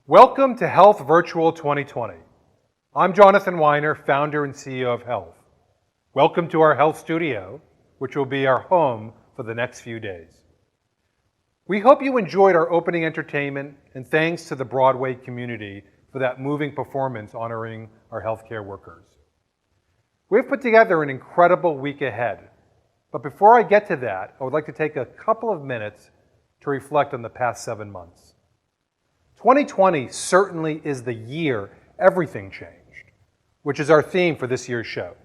Welcome to Health Virtual 2020. I'm Jonathan Weiner, founder and CEO of Health. Welcome to our Health Studio, which will be our home for the next few days. We hope you enjoyed our opening entertainment, and thanks to the Broadway community for that moving performance honoring our healthcare workers. We've put together an incredible week ahead, but before I get to that, I would like to take a couple of minutes to reflect on the past 7 months. 2020 certainly is the year everything changed, which is our theme for this year's show.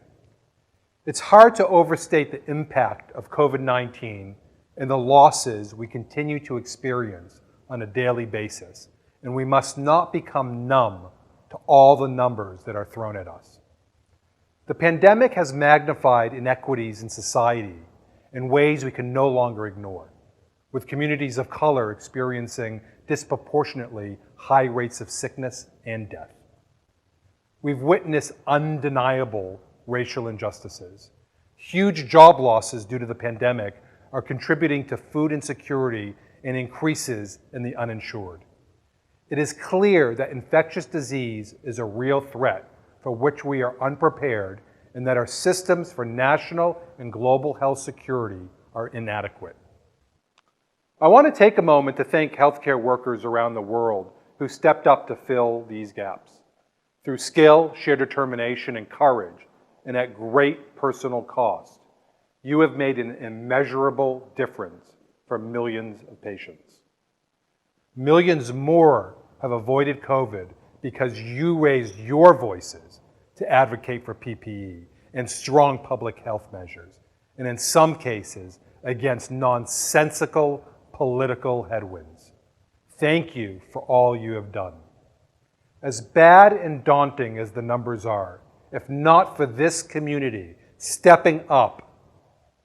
It's hard to overstate the impact of COVID-19 and the losses we continue to experience on a daily basis, and we must not become numb to all the numbers that are thrown at us. The pandemic has magnified inequities in society in ways we can no longer ignore, with communities of color experiencing disproportionately high rates of sickness and death. We've witnessed undeniable racial injustices. Huge job losses due to the pandemic are contributing to food insecurity and increases in the uninsured. It is clear that infectious disease is a real threat for which we are unprepared, and that our systems for national and global health security are inadequate. I want to take a moment to thank healthcare workers around the world who stepped up to fill these gaps. Through skill, sheer determination, and courage, and at great personal cost, you have made an immeasurable difference for millions of patients. Millions more have avoided COVID because you raised your voices to advocate for PPE and strong public health measures, and in some cases, against nonsensical political headwinds. Thank you for all you have done. As bad and daunting as the numbers are, if not for this community stepping up,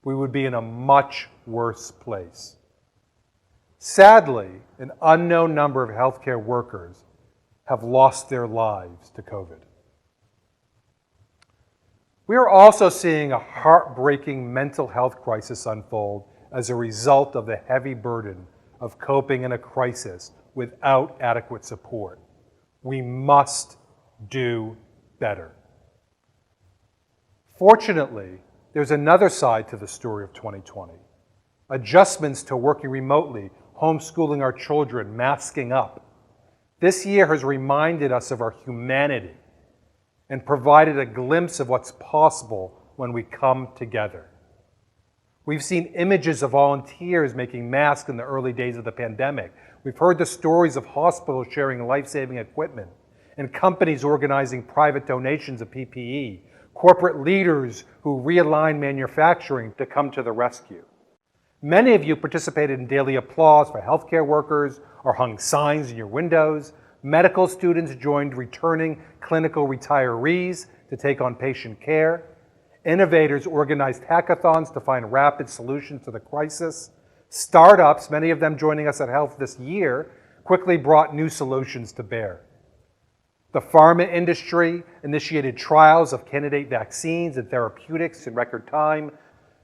we would be in a much worse place. Sadly, an unknown number of healthcare workers have lost their lives to COVID. We are also seeing a heartbreaking mental health crisis unfold as a result of the heavy burden of coping in a crisis without adequate support. We must do better. Fortunately, there's another side to the story of 2020. Adjustments to working remotely, homeschooling our children, masking up. This year has reminded us of our humanity and provided a glimpse of what's possible when we come together. We've seen images of volunteers making masks in the early days of the pandemic. We've heard the stories of hospitals sharing life-saving equipment and companies organizing private donations of PPE, corporate leaders who realign manufacturing to come to the rescue. Many of you participated in daily applause for healthcare workers or hung signs in your windows. Medical students joined returning clinical retirees to take on patient care. Innovators organized hackathons to find rapid solutions to the crisis. Startups, many of them joining us at Health this year, quickly brought new solutions to bear. The pharma industry initiated trials of candidate vaccines and therapeutics in record time.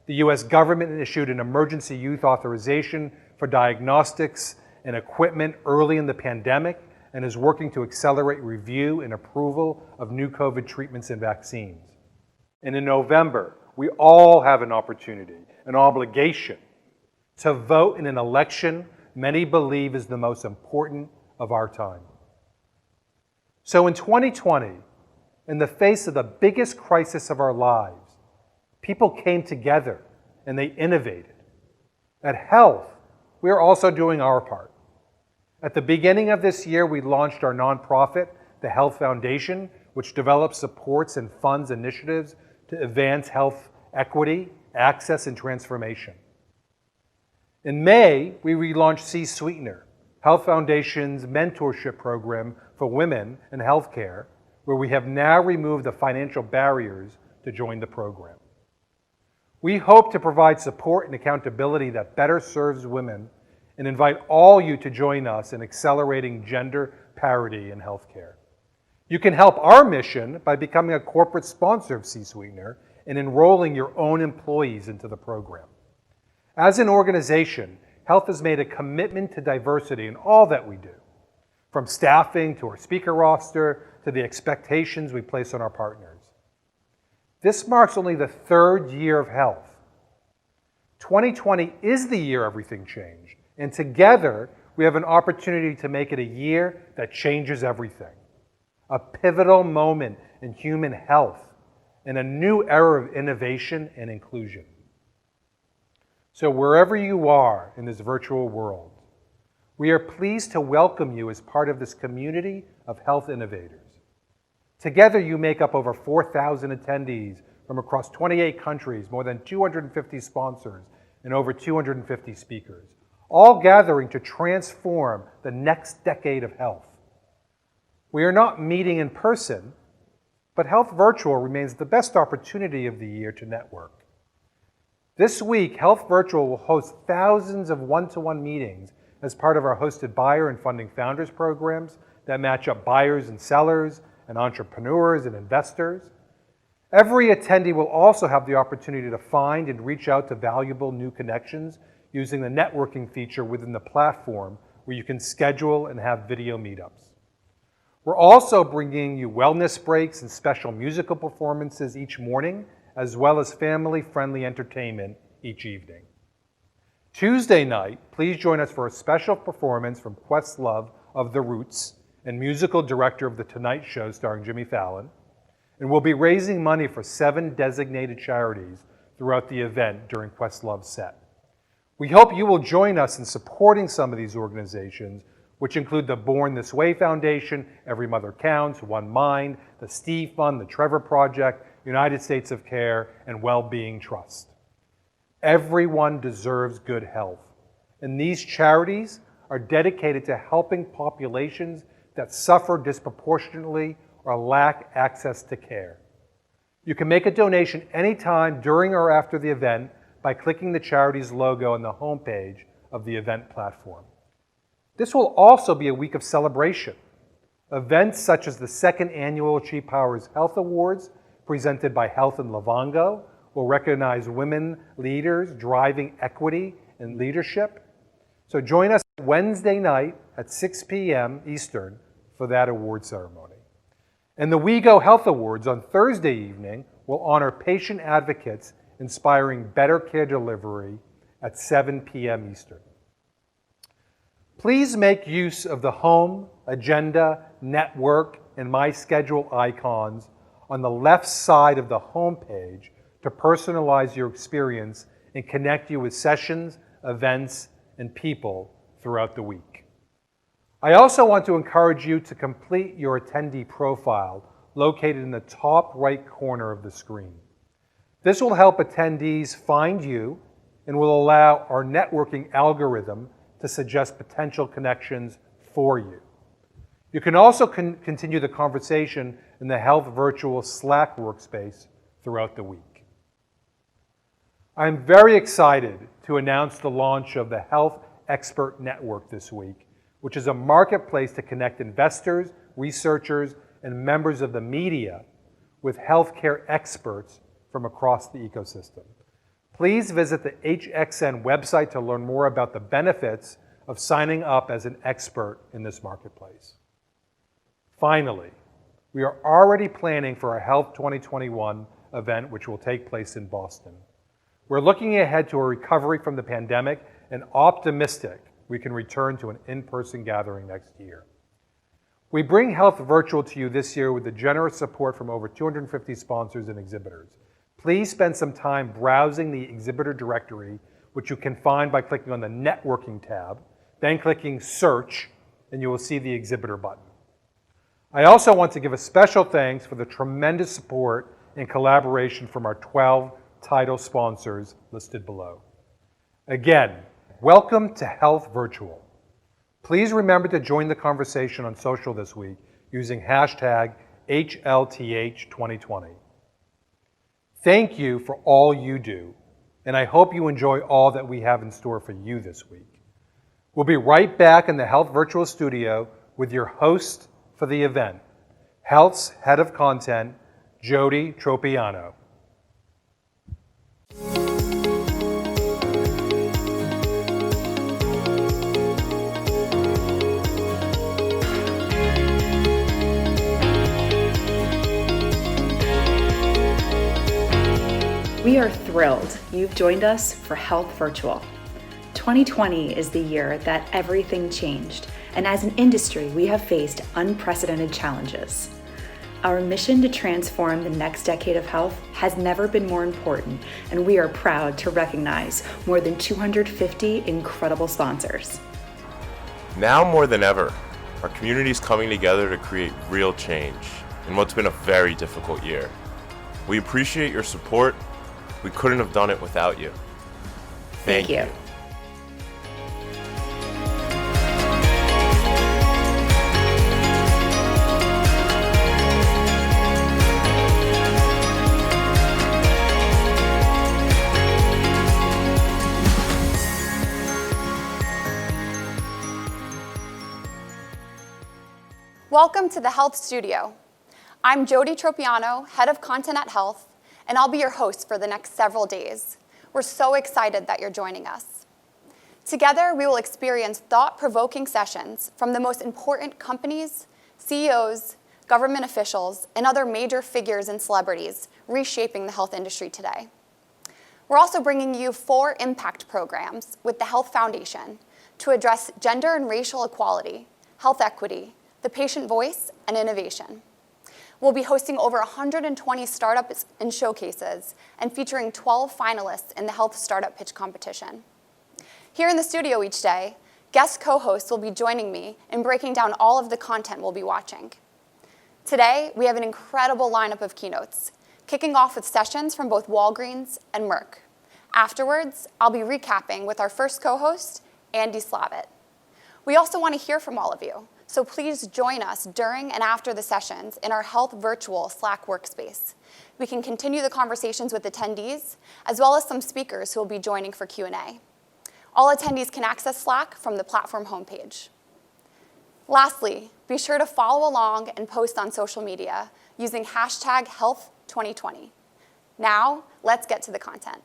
The US government issued an emergency use authorization for diagnostics and equipment early in the pandemic and is working to accelerate review and approval of new COVID treatments and vaccines. And in November, we all have an opportunity, an obligation, to vote in an election many believe is the most important of our time. So in 2020, in the face of the biggest crisis of our lives, people came together and they innovated. At Health, we are also doing our part. At the beginning of this year, we launched our nonprofit, the Health Foundation, which develops, supports, and funds initiatives to advance health equity, access, and transformation. In May, we relaunched C-Sweetener, Health Foundation's mentorship program for women in healthcare, where we have now removed the financial barriers to join the program. We hope to provide support and accountability that better serves women and invite all you to join us in accelerating gender parity in healthcare. You can help our mission by becoming a corporate sponsor of C-Sweetener and enrolling your own employees into the program. As an organization, Health has made a commitment to diversity in all that we do. from staffing to our speaker roster to the expectations we place on our partners. This marks only the third year of health. 2020 is the year everything changed, and together we have an opportunity to make it a year that changes everything. A pivotal moment in human health and a new era of innovation and inclusion. So wherever you are in this virtual world, we are pleased to welcome you as part of this community of health innovators. Together you make up over 4,000 attendees from across 28 countries, more than 250 sponsors, and over 250 speakers, all gathering to transform the next decade of health. We are not meeting in person, but Health Virtual remains the best opportunity of the year to network. This week, Health Virtual will host thousands of one-to-one meetings as part of our hosted buyer and funding founders programs that match up buyers and sellers and entrepreneurs and investors. Every attendee will also have the opportunity to find and reach out to valuable new connections using the networking feature within the platform where you can schedule and have video meetups. We're also bringing you wellness breaks and special musical performances each morning, as well as family-friendly entertainment each evening. Tuesday night, please join us for a special performance from Questlove of The Roots and musical director of The Tonight Show starring Jimmy Fallon, and we'll be raising money for 7 designated charities throughout the event during Questlove's set. We hope you will join us in supporting some of these organizations, which include the Born This Way Foundation, Every Mother Counts, One Mind, the Steve Fund, the Trevor Project, United States of Care, and Wellbeing Trust. Everyone deserves good health, and these charities are dedicated to helping populations that suffer disproportionately or lack access to care. You can make a donation anytime during or after the event by clicking the charity's logo on the homepage of the event platform. This will also be a week of celebration. Events such as the 2nd Annual Cheap Powers Health Awards, presented by Health in Livongo, will recognize women leaders driving equity and leadership. So join us Wednesday night at 6 p.m. Eastern for that award ceremony. And the WeGo Health Awards on Thursday evening will honor patient advocates inspiring better care delivery at 7 p.m. Eastern. Please make use of the Home, Agenda, Network, and My Schedule icons on the left side of the home page to personalize your experience and connect you with sessions, events, and people throughout the week. I also want to encourage you to complete your attendee profile located in the top right corner of the screen. This will help attendees find you and will allow our networking algorithm to suggest potential connections for you. You can also continue the conversation in the Health Virtual Slack workspace throughout the week. I'm very excited to announce the launch of the Health Expert Network this week, which is a marketplace to connect investors, researchers, and members of the media with healthcare experts from across the ecosystem. Please visit the HXN website to learn more about the benefits of signing up as an expert in this marketplace. Finally, we are already planning for our Health 2021 event, which will take place in Boston. We're looking ahead to a recovery from the pandemic and optimistic we can return to an in-person gathering next year. We bring Health Virtual to you this year with the generous support from over 250 sponsors and exhibitors. Please spend some time browsing the exhibitor directory, which you can find by clicking on the Networking tab, then clicking Search, and you will see the exhibitor button. I also want to give a special thanks for the tremendous support and collaboration from our 12 title sponsors listed below. Again, welcome to Health Virtual. Please remember to join the conversation on social this week using hashtag HLTH2020. Thank you for all you do, and I hope you enjoy all that we have in store for you this week. We'll be right back in the Health Virtual Studio with your host for the event, Health's Head of Content, Jody Tropiano. We are thrilled you've joined us for Health Virtual. 2020 is the year that everything changed, and as an industry, we have faced unprecedented challenges. Our mission to transform the next decade of health has never been more important, and we are proud to recognize more than 250 incredible sponsors. Now more than ever, our community is coming together to create real change in what's been a very difficult year. We appreciate your support. We couldn't have done it without you. Thank you. Welcome to the Health Studio. I'm Jody Tropiano, Head of Content at Health, and I'll be your host for the next several days. We're so excited that you're joining us. Together, we will experience thought-provoking sessions from the most important companies, CEOs, government officials, and other major figures and celebrities reshaping the health industry today. We're also bringing you 4 impact programs with the Health Foundation to address gender and racial equality, health equity, the patient voice, and innovation. We'll be hosting over 120 startups and showcases and featuring 12 finalists in the Health Startup Pitch Competition. Here in the studio each day, guest co-hosts will be joining me in breaking down all of the content we'll be watching. Today, we have an incredible lineup of keynotes, kicking off with sessions from both Walgreens and Merck. Afterwards, I'll be recapping with our first co-host, Andy Slavitt. We also want to hear from all of you, so please join us during and after the sessions in our Health Virtual Slack workspace. We can continue the conversations with attendees, as well as some speakers who will be joining for Q&A. All attendees can access Slack from the platform homepage. Lastly, be sure to follow along and post on social media using hashtag Health2020. Now, let's get to the content.